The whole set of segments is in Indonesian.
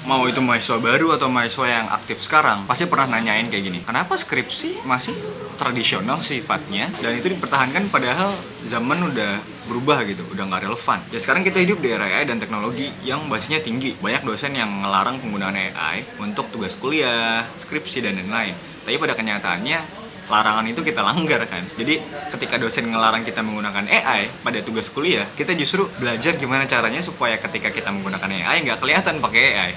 mau itu mahasiswa baru atau mahasiswa yang aktif sekarang pasti pernah nanyain kayak gini, kenapa skripsi masih tradisional sifatnya dan itu dipertahankan padahal zaman udah berubah gitu, udah nggak relevan. Ya sekarang kita hidup di era AI dan teknologi yang basisnya tinggi. Banyak dosen yang ngelarang penggunaan AI untuk tugas kuliah, skripsi, dan lain-lain. Tapi pada kenyataannya larangan itu kita langgar kan. Jadi ketika dosen ngelarang kita menggunakan AI pada tugas kuliah, kita justru belajar gimana caranya supaya ketika kita menggunakan AI nggak kelihatan pakai AI.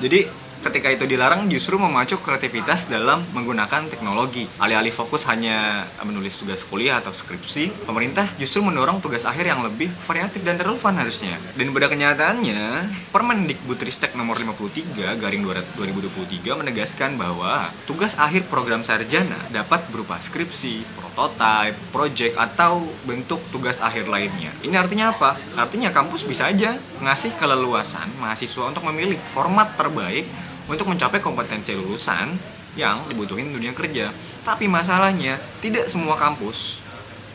Jadi ketika itu dilarang justru memacu kreativitas dalam menggunakan teknologi. Alih-alih fokus hanya menulis tugas kuliah atau skripsi, pemerintah justru mendorong tugas akhir yang lebih variatif dan relevan harusnya. Dan pada kenyataannya, Permendikbudristek nomor 53 garing 2023 menegaskan bahwa tugas akhir program sarjana dapat berupa skripsi, prototype, project, atau bentuk tugas akhir lainnya. Ini artinya apa? Artinya kampus bisa aja ngasih keleluasan mahasiswa untuk memilih format terbaik untuk mencapai kompetensi lulusan yang dibutuhin dunia kerja. Tapi masalahnya, tidak semua kampus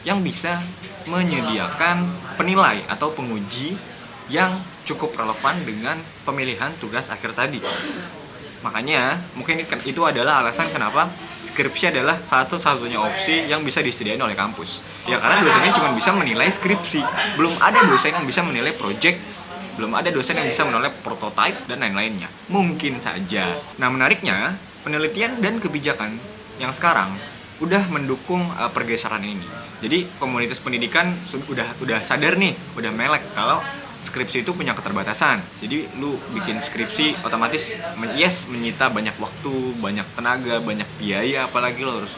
yang bisa menyediakan penilai atau penguji yang cukup relevan dengan pemilihan tugas akhir tadi. Makanya, mungkin itu adalah alasan kenapa skripsi adalah satu-satunya opsi yang bisa disediain oleh kampus. Ya karena dosennya cuma bisa menilai skripsi, belum ada dosen yang bisa menilai project, belum ada dosen yang bisa menilai prototype dan lain-lainnya. Mungkin saja. Nah, menariknya, penelitian dan kebijakan yang sekarang udah mendukung pergeseran ini. Jadi, komunitas pendidikan udah sadar nih, udah melek kalau skripsi itu punya keterbatasan. Jadi, lu bikin skripsi otomatis menyita banyak waktu, banyak tenaga, banyak biaya, apalagi lo harus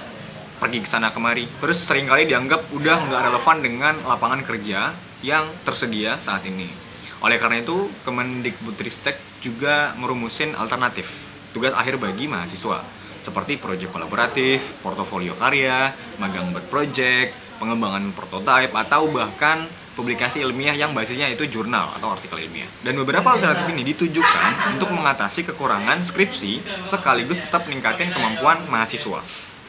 pergi ke sana kemari. Terus seringkali dianggap udah nggak relevan dengan lapangan kerja yang tersedia saat ini. Oleh karena itu, Kemendikbudristek juga merumusin alternatif tugas akhir bagi mahasiswa, seperti proyek kolaboratif, portofolio karya, magang berproject, pengembangan prototipe, atau bahkan publikasi ilmiah yang basisnya itu jurnal atau artikel ilmiah. Dan beberapa alternatif ini ditujukan untuk mengatasi kekurangan skripsi sekaligus tetap meningkatkan kemampuan mahasiswa.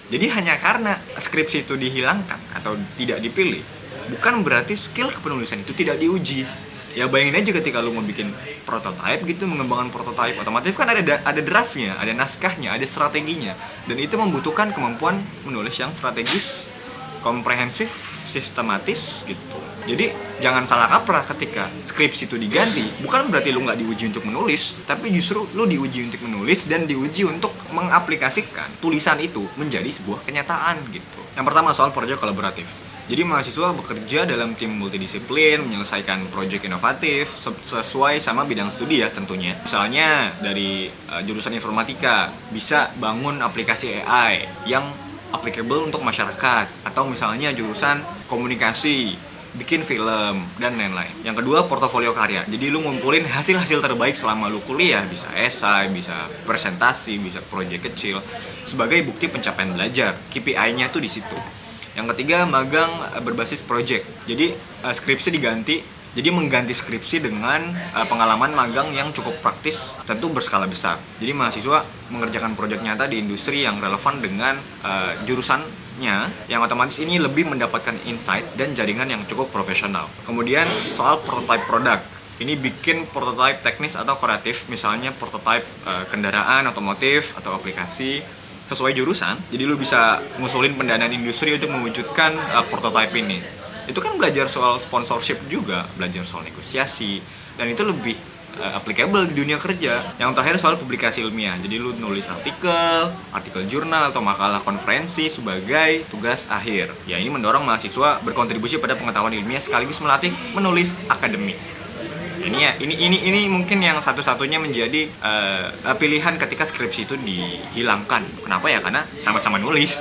Jadi hanya karena skripsi itu dihilangkan atau tidak dipilih, bukan berarti skill kepenulisan itu tidak diuji. Ya bayangin aja ketika lu mau bikin prototype gitu, mengembangkan prototype, otomatis kan ada draftnya, ada naskahnya, ada strateginya, dan itu membutuhkan kemampuan menulis yang strategis, komprehensif, sistematis gitu. Jadi jangan salah kaprah ketika skripsi itu diganti, bukan berarti lu nggak diuji untuk menulis, tapi justru lu diuji untuk menulis dan diuji untuk mengaplikasikan tulisan itu menjadi sebuah kenyataan gitu. Yang pertama soal proyek kolaboratif. Jadi mahasiswa bekerja dalam tim multidisiplin, menyelesaikan proyek inovatif sesuai sama bidang studi ya tentunya. Misalnya dari jurusan informatika bisa bangun aplikasi AI yang applicable untuk masyarakat, atau misalnya jurusan komunikasi bikin film dan lain-lain. Yang kedua, portofolio karya. Jadi lu ngumpulin hasil-hasil terbaik selama lu kuliah, bisa esai, bisa presentasi, bisa proyek kecil sebagai bukti pencapaian belajar. KPI-nya tuh di situ. Yang ketiga, magang berbasis project. Jadi skripsi diganti, jadi mengganti skripsi dengan pengalaman magang yang cukup praktis, tentu berskala besar. Jadi mahasiswa mengerjakan proyek nyata di industri yang relevan dengan jurusannya, yang otomatis ini lebih mendapatkan insight dan jaringan yang cukup profesional. Kemudian soal prototype produk. Ini bikin prototype teknis atau kreatif, misalnya prototype kendaraan otomotif atau aplikasi sesuai jurusan. Jadi lu bisa ngusulin pendanaan industri untuk mewujudkan prototype ini. Itu kan belajar soal sponsorship juga, belajar soal negosiasi, dan itu lebih applicable di dunia kerja. Yang terakhir soal publikasi ilmiah. Jadi lu nulis artikel jurnal atau makalah konferensi sebagai tugas akhir. Ya ini mendorong mahasiswa berkontribusi pada pengetahuan ilmiah sekaligus melatih menulis akademik. Ini mungkin yang satu-satunya menjadi pilihan ketika skripsi itu dihilangkan. Kenapa ya? Karena sama-sama nulis.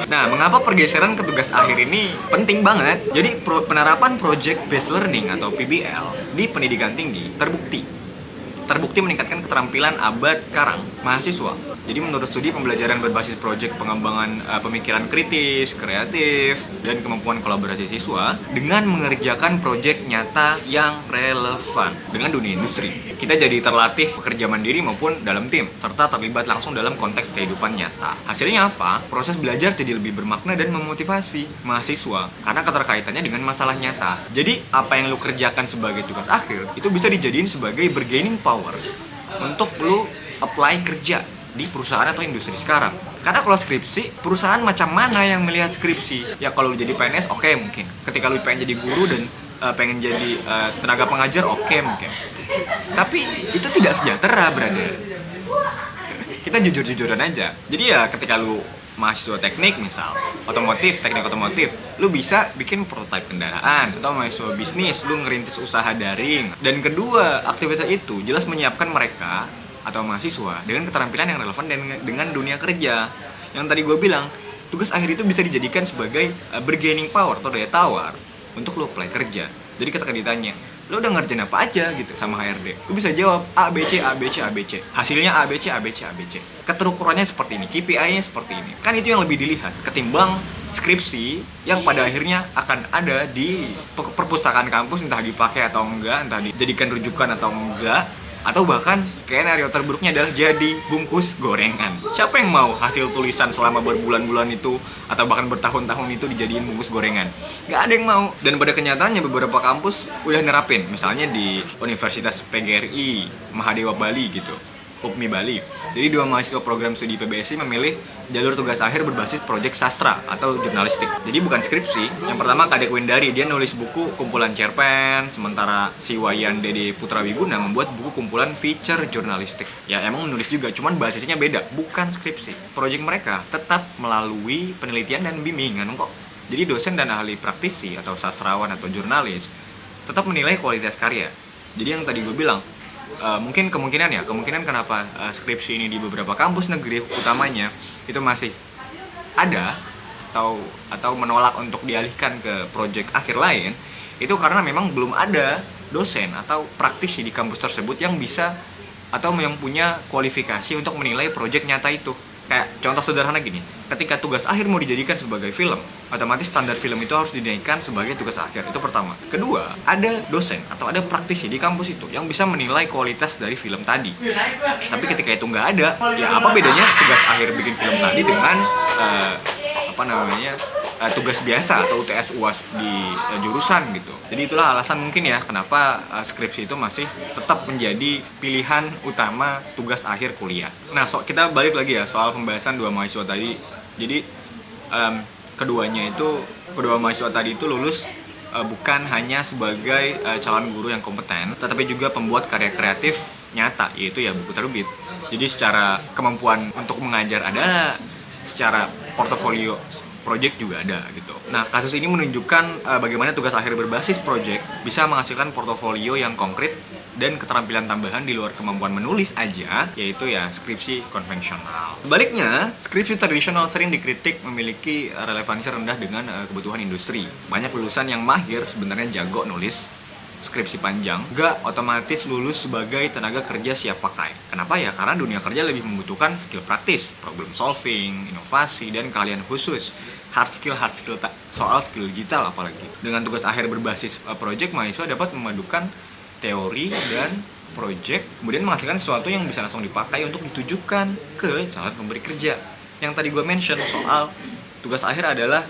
Nah, mengapa pergeseran ke tugas akhir ini penting banget? Jadi penerapan Project Based Learning atau PBL di pendidikan tinggi terbukti meningkatkan keterampilan abad karang mahasiswa. Jadi menurut studi, pembelajaran berbasis proyek pengembangan pemikiran kritis, kreatif, dan kemampuan kolaborasi siswa dengan mengerjakan proyek nyata yang relevan dengan dunia industri. kita jadi terlatih bekerja mandiri maupun dalam tim, serta terlibat langsung dalam konteks kehidupan nyata. Hasilnya apa? Proses belajar jadi lebih bermakna dan memotivasi mahasiswa karena keterkaitannya dengan masalah nyata. Jadi apa yang lu kerjakan sebagai tugas akhir itu bisa dijadiin sebagai bargaining power untuk lu apply kerja di perusahaan atau industri sekarang. Karena kalau skripsi, perusahaan macam mana yang melihat skripsi? Ya kalau lu jadi PNS, oke mungkin. Ketika lu pengen jadi guru dan pengen jadi tenaga pengajar, oke mungkin. Tapi itu tidak sejahtera, brother. Kita jujur-jujuran aja. Jadi ya ketika lu mahasiswa teknik misal, teknik otomotif, lu bisa bikin prototipe kendaraan. Atau mahasiswa bisnis, lu ngerintis usaha daring. Dan kedua, aktivitas itu jelas menyiapkan mereka atau mahasiswa dengan keterampilan yang relevan dengan dunia kerja. Yang tadi gue bilang, tugas akhir itu bisa dijadikan sebagai bargaining power atau daya tawar untuk lo apply kerja. Jadi ketika ditanya, lo udah ngerjain apa aja gitu sama HRD, lo bisa jawab A, B, C, A, B, C, A, B, C. Hasilnya A, B, C, A, B, C, A, B, C. Keterukurannya seperti ini, KPI-nya seperti ini. Kan itu yang lebih dilihat ketimbang skripsi yang pada akhirnya akan ada di perpustakaan kampus, entah dipakai atau enggak, entah dijadikan rujukan atau enggak. Atau bahkan kayak skenario terburuknya adalah jadi bungkus gorengan. Siapa yang mau hasil tulisan selama berbulan-bulan itu atau bahkan bertahun-tahun itu dijadiin bungkus gorengan? Gak ada yang mau. Dan pada kenyataannya beberapa kampus udah nerapin. Misalnya di Universitas PGRI Mahadewa Bali gitu, UPMI Bali. Jadi 2 mahasiswa program studi PBSI memilih jalur tugas akhir berbasis proyek sastra atau jurnalistik. Jadi bukan skripsi. Yang pertama Kadek Windari, dia nulis buku kumpulan cerpen, sementara si Wayan Dede Putrawiguna membuat buku kumpulan feature jurnalistik. Ya emang nulis juga, cuman basisnya beda, bukan skripsi. Proyek mereka tetap melalui penelitian dan bimbingan kok. Jadi dosen dan ahli praktisi atau sastrawan atau jurnalis tetap menilai kualitas karya. Jadi yang tadi gue bilang, mungkin kemungkinan kenapa skripsi ini di beberapa kampus negeri utamanya itu masih ada atau menolak untuk dialihkan ke proyek akhir lain, itu karena memang belum ada dosen atau praktisi di kampus tersebut yang bisa atau yang punya kualifikasi untuk menilai proyek nyata itu. Kayak contoh sederhana gini, ketika tugas akhir mau dijadikan sebagai film, otomatis standar film itu harus dinaikkan sebagai tugas akhir. Itu pertama. Kedua, ada dosen atau ada praktisi di kampus itu yang bisa menilai kualitas dari film tadi. Tapi ketika itu nggak ada, ya apa bedanya tugas akhir bikin film tadi dengan tugas biasa atau UTS UAS di jurusan gitu. Jadi itulah alasan mungkin ya kenapa skripsi itu masih tetap menjadi pilihan utama tugas akhir kuliah. Nah, kita balik lagi ya soal pembahasan 2 mahasiswa tadi. Jadi kedua mahasiswa tadi itu lulus bukan hanya sebagai calon guru yang kompeten, tetapi juga pembuat karya kreatif nyata, yaitu ya buku terbit. Jadi secara kemampuan untuk mengajar ada, secara portofolio project juga ada gitu. Nah, kasus ini menunjukkan bagaimana tugas akhir berbasis project bisa menghasilkan portofolio yang konkret dan keterampilan tambahan di luar kemampuan menulis aja, yaitu ya skripsi konvensional. Sebaliknya, skripsi tradisional sering dikritik memiliki relevansi rendah dengan kebutuhan industri. Banyak lulusan yang mahir sebenarnya jago nulis skripsi panjang, gak otomatis lulus sebagai tenaga kerja siap pakai. Kenapa ya? Karena dunia kerja lebih membutuhkan skill praktis, problem solving, inovasi, dan keahlian khusus. Hard skill soal skill digital apalagi. Dengan tugas akhir berbasis project, mahasiswa dapat memadukan teori dan project, kemudian menghasilkan sesuatu yang bisa langsung dipakai untuk ditujukan ke calon pemberi kerja. Yang tadi gue mention soal tugas akhir adalah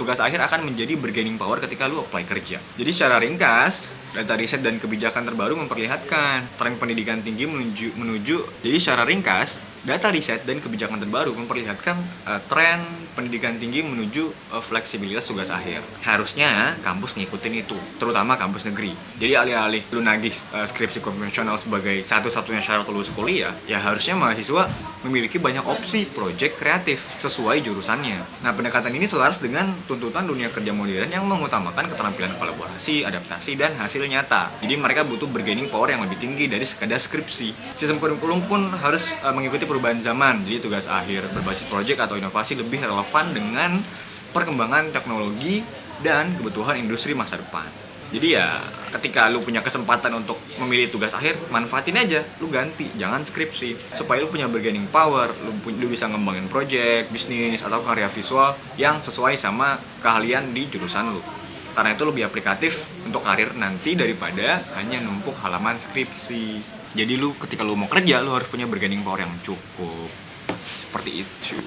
tugas akhir akan menjadi bargaining power ketika lu apply kerja. Jadi secara ringkas, data riset dan kebijakan terbaru memperlihatkan tren pendidikan tinggi menuju. Jadi secara ringkas, data riset dan kebijakan terbaru memperlihatkan tren pendidikan tinggi menuju fleksibilitas tugas akhir. Harusnya kampus ngikutin itu, terutama kampus negeri. Jadi alih-alih lu nagih skripsi konvensional sebagai satu-satunya syarat lulus kuliah, ya harusnya mahasiswa memiliki banyak opsi proyek kreatif sesuai jurusannya. Nah, pendekatan ini selaras dengan tuntutan dunia kerja modern yang mengutamakan keterampilan kolaborasi, adaptasi, dan hasil nyata. Jadi mereka butuh bargaining power yang lebih tinggi dari sekadar skripsi. Sistem kurikulum pun harus mengikuti perubahan zaman. Jadi tugas akhir berbasis proyek atau inovasi lebih relevan dengan perkembangan teknologi dan kebutuhan industri masa depan. Jadi ya ketika lu punya kesempatan untuk memilih tugas akhir, manfaatin aja, lu ganti, jangan skripsi, supaya lu punya bargaining power, lu bisa ngembangin project, bisnis, atau karya visual yang sesuai sama keahlian di jurusan lu. Karena itu lebih aplikatif untuk karir nanti daripada hanya numpuk halaman skripsi. Jadi lu ketika lu mau kerja, lu harus punya bargaining power yang cukup. Seperti itu.